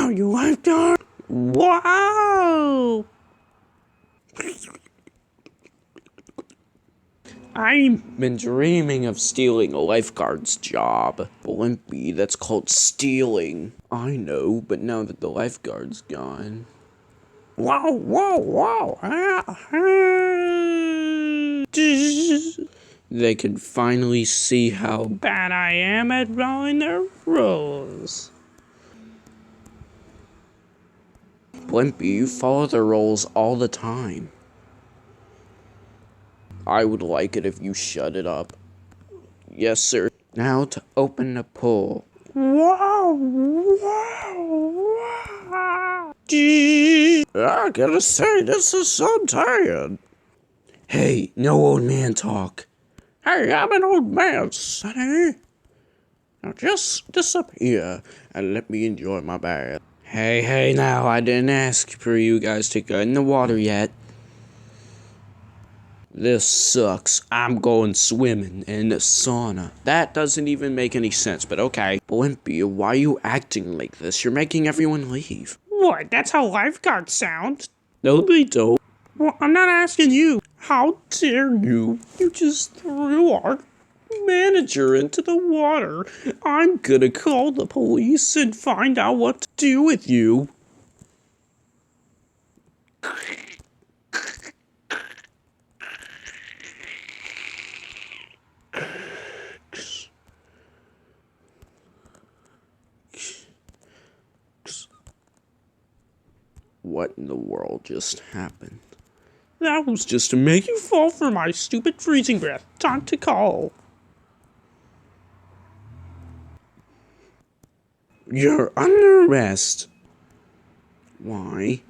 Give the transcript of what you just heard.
Wow, you lifeguard! Wow! I've been dreaming of stealing a lifeguard's job. Blimpy, that's called stealing. I know, but now that the lifeguard's gone. Wow, wow, wow. They can finally see how bad I am at following their rules. Blimpy, you follow the rules all the time. I would like it if you shut it up. Yes, sir. Now to open the pool. Wow! Wow! I gotta say, this is so tired. Hey, no old man talk. Hey, I'm an old man, sonny. Now just disappear and let me enjoy my bath. Hey, now, I didn't ask for you guys to get in the water yet. This sucks. I'm going swimming in the sauna. That doesn't even make any sense, but okay. Blimpy, why are you acting like this? You're making everyone leave. What? That's how lifeguards sound? No, they don't. Well, I'm not asking you. How dare you? You just threw our manager into the water. I'm gonna call the police and find out what to do with you. What in the world just happened? That was just to make you fall for my stupid freezing breath. Time to call. You're under arrest. Why?